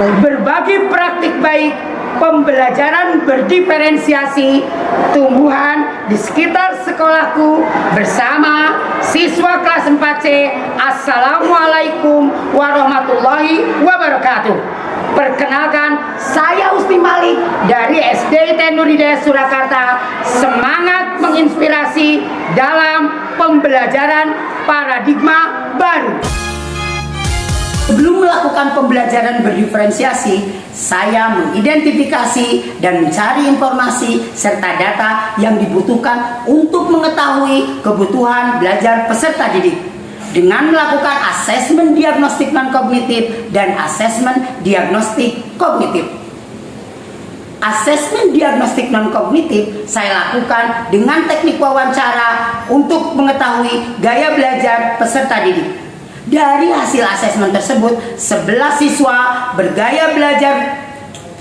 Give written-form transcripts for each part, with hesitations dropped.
Berbagi praktik baik pembelajaran berdiferensiasi tumbuhan di sekitar sekolahku bersama siswa kelas 4C. Assalamualaikum warahmatullahi wabarakatuh. Perkenalkan, saya Usti Malik dari SDIT Nur Hidayah Surakarta. Semangat menginspirasi dalam pembelajaran paradigma baru. Sebelum melakukan pembelajaran berdiferensiasi, saya mengidentifikasi dan mencari informasi serta data yang dibutuhkan untuk mengetahui kebutuhan belajar peserta didik dengan melakukan asesmen diagnostik non-kognitif dan asesmen diagnostik kognitif. Asesmen diagnostik non-kognitif saya lakukan dengan teknik wawancara untuk mengetahui gaya belajar peserta didik. Dari hasil asesmen tersebut, 11 siswa bergaya belajar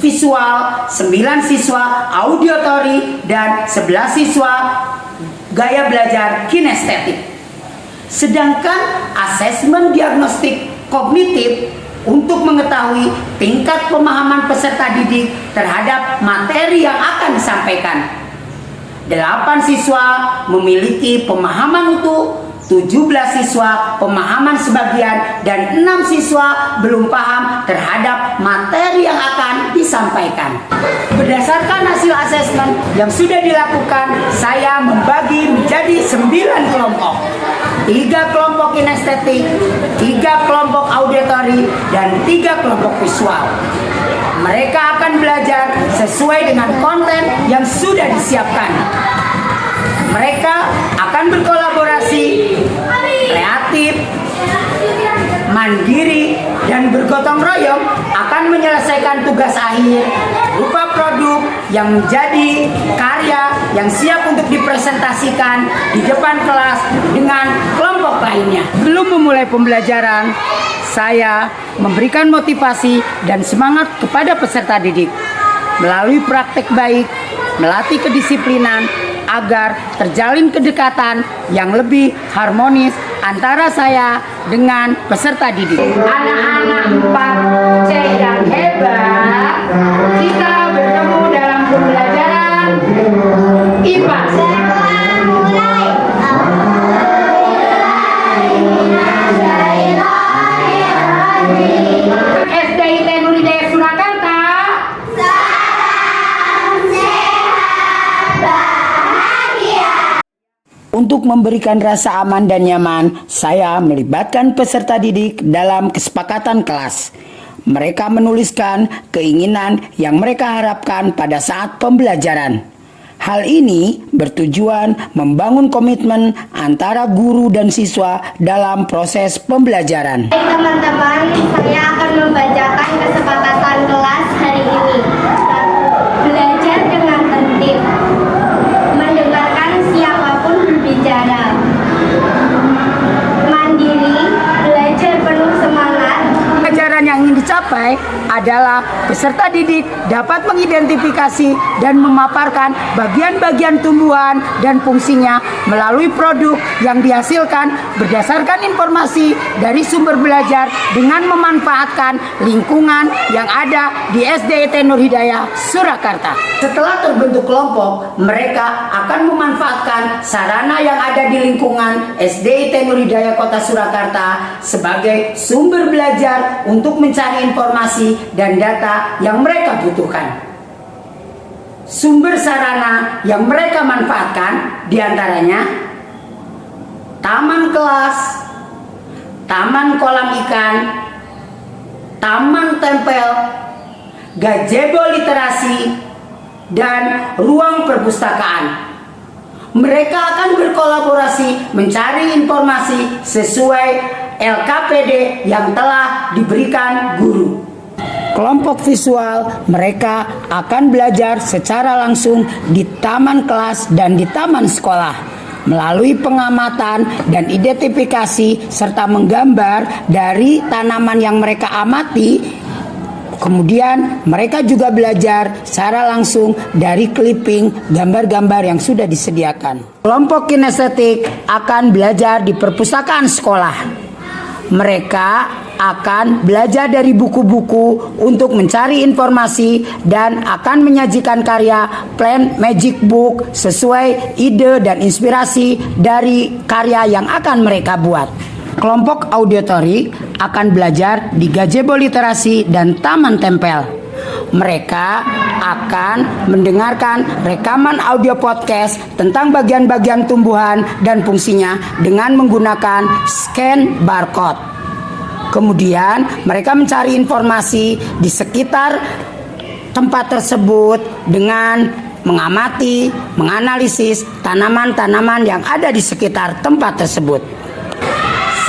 visual, 9 siswa auditory, dan 11 siswa gaya belajar kinestetik. Sedangkan asesmen diagnostik kognitif untuk mengetahui tingkat pemahaman peserta didik terhadap materi yang akan disampaikan. 8 siswa memiliki pemahaman utuh, 17 siswa pemahaman sebagian, dan 6 siswa belum paham terhadap materi yang akan disampaikan. Berdasarkan hasil asesmen yang sudah dilakukan, saya membagi menjadi 9 kelompok. 3 kelompok kinestetik, 3 kelompok auditory, dan 3 kelompok visual. Mereka akan belajar sesuai dengan konten yang sudah disiapkan. Mereka akan berkolaborasi, kreatif, mandiri, dan bergotong royong akan menyelesaikan tugas akhir berupa produk yang menjadi karya yang siap untuk dipresentasikan di depan kelas dengan kelompok lainnya. Belum memulai pembelajaran, saya memberikan motivasi dan semangat kepada peserta didik melalui praktek baik, melatih kedisiplinan, agar terjalin kedekatan yang lebih harmonis antara saya dengan peserta didik. Anak-anak 4C yang hebat, kita bertemu dalam pembelajaran IPA. SDIT Nur Hidayah Surakarta. Untuk memberikan rasa aman dan nyaman, saya melibatkan peserta didik dalam kesepakatan kelas. Mereka menuliskan keinginan yang mereka harapkan pada saat pembelajaran. Hal ini bertujuan membangun komitmen antara guru dan siswa dalam proses pembelajaran. Baik teman-teman, saya akan membacakan kesepakatan kelas hari ini. Belajar dengan tertib, mendengarkan siapapun berbicara, mandiri, belajar penuh semangat. Pelajaran yang ingin dicapai adalah peserta didik dapat mengidentifikasi dan memaparkan bagian-bagian tumbuhan dan fungsinya melalui produk yang dihasilkan berdasarkan informasi dari sumber belajar dengan memanfaatkan lingkungan yang ada di SDIT Nur Hidayah Surakarta. Setelah terbentuk kelompok, mereka akan memanfaatkan sarana yang ada di lingkungan SDIT Nur Hidayah Kota Surakarta sebagai sumber belajar untuk mencari informasi dan data yang mereka butuhkan. Sumber sarana yang mereka manfaatkan diantaranya taman kelas, taman kolam ikan, taman tempel, gazebo literasi, dan ruang perpustakaan. Mereka akan berkolaborasi mencari informasi sesuai LKPD yang telah diberikan guru. Kelompok visual, mereka akan belajar secara langsung di taman kelas dan di taman sekolah melalui pengamatan dan identifikasi serta menggambar dari tanaman yang mereka amati. Kemudian mereka juga belajar secara langsung dari clipping gambar-gambar yang sudah disediakan. Kelompok kinestetik akan belajar di perpustakaan sekolah. Mereka akan belajar dari buku-buku untuk mencari informasi dan akan menyajikan karya Plan Magic Book sesuai ide dan inspirasi dari karya yang akan mereka buat. Kelompok auditori akan belajar di gazebo literasi dan taman tempel. Mereka akan mendengarkan rekaman audio podcast tentang bagian-bagian tumbuhan dan fungsinya dengan menggunakan scan barcode. Kemudian mereka mencari informasi di sekitar tempat tersebut dengan mengamati, menganalisis tanaman-tanaman yang ada di sekitar tempat tersebut.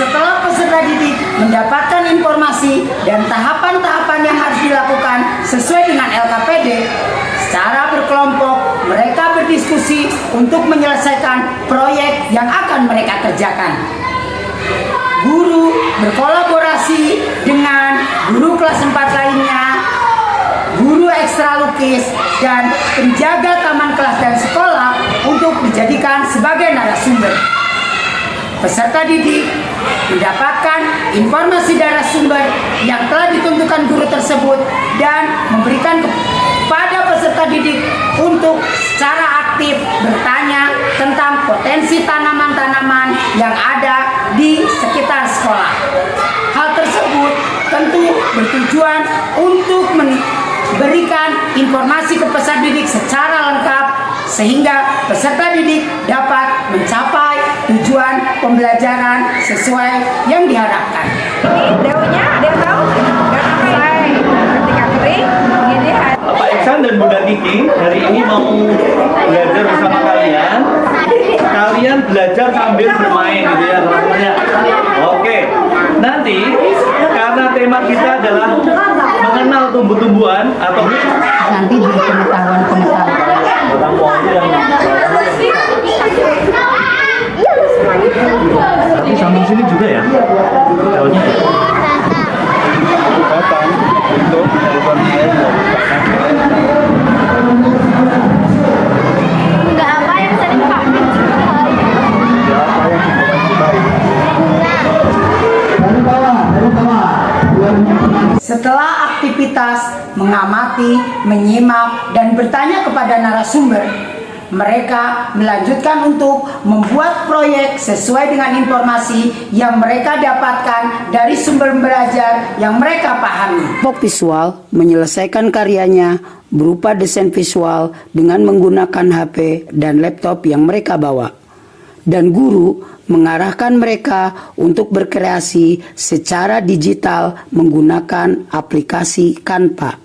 Setelah peserta didik mendapatkan informasi dan tahapan-tahapan yang harus dilakukan sesuai dengan LKPD, secara berkelompok mereka berdiskusi untuk menyelesaikan proyek yang akan mereka kerjakan. Guru berkolaborasi dengan guru kelas 4 lainnya, guru ekstra lukis, dan penjaga taman kelas dan sekolah untuk dijadikan sebagai narasumber. Peserta didik mendapatkan informasi narasumber yang telah ditentukan guru tersebut dan memberikan kepada peserta didik untuk secara aktif bertanya tentang potensi tanaman-tanaman yang ada di sekitar sekolah. Hal tersebut tentu bertujuan untuk memberikan informasi ke peserta didik secara lengkap sehingga peserta didik dapat mencapai tujuan pembelajaran sesuai yang diharapkan. Ini daunnya ada yang tahu? Nggak selesai. Ketika kering, ini Pak Iksan dan Bunda Kiki hari ini mau belajar bersama kalian. Kalian belajar sambil bermain gitu ya teman-temannya. Oke, nanti karena tema kita adalah mengenal tumbuh-tumbuhan atau Nanti di pengetahuan-pengetahuan. Tapi sambung sini juga ya? Daunnya ya? Untuk Enggak apa yang sering pakai. Setelah aktivitas mengamati, menyimak, dan bertanya kepada narasumber, mereka melanjutkan untuk membuat proyek sesuai dengan informasi yang mereka dapatkan dari sumber belajar yang mereka pahami. Kelompok visual menyelesaikan karyanya berupa desain visual dengan menggunakan HP dan laptop yang mereka bawa. Dan guru mengarahkan mereka untuk berkreasi secara digital menggunakan aplikasi Canva.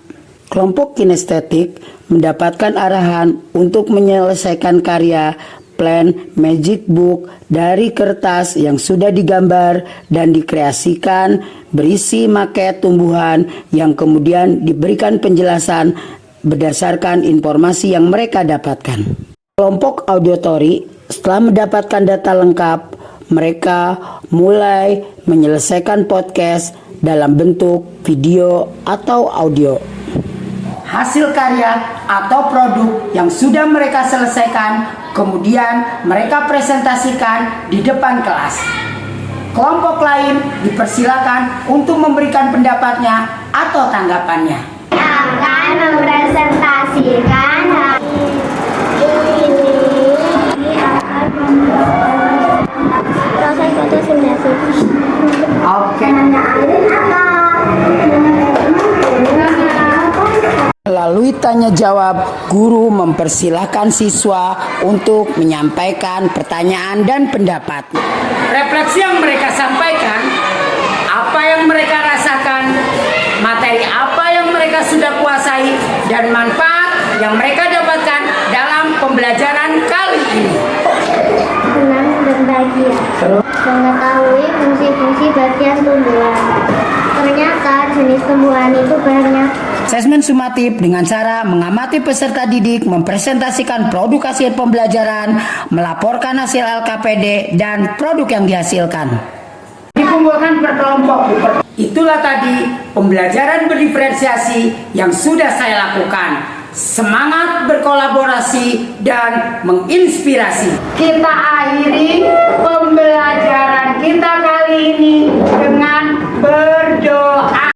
Kelompok kinestetik mendapatkan arahan untuk menyelesaikan karya Plan Magic Book dari kertas yang sudah digambar dan dikreasikan berisi maket tumbuhan yang kemudian diberikan penjelasan berdasarkan informasi yang mereka dapatkan. Kelompok auditori setelah mendapatkan data lengkap, mereka mulai menyelesaikan podcast dalam bentuk video atau audio. Hasil karya atau produk yang sudah mereka selesaikan kemudian mereka presentasikan di depan kelas. Kelompok lain dipersilakan untuk memberikan pendapatnya atau tanggapannya. Akan mempresentasikan proses fotosintesis. Oke. Melalui tanya jawab, guru mempersilahkan siswa untuk menyampaikan pertanyaan dan pendapat. Refleksi yang mereka sampaikan, apa yang mereka rasakan, materi apa yang mereka sudah kuasai, dan manfaat yang mereka dapatkan dalam pembelajaran kali ini. Senang berbagi, mengetahui fungsi-fungsi bagian tumbuhan. Ternyata jenis tumbuhan itu banyak. Asesmen sumatif dengan cara mengamati peserta didik, mempresentasikan produk hasil pembelajaran, melaporkan hasil LKPD, dan produk yang dihasilkan. Dikumpulkan per kelompok. Itulah tadi pembelajaran berdiferensiasi yang sudah saya lakukan. Semangat berkolaborasi dan menginspirasi. Kita akhiri pembelajaran kita kali ini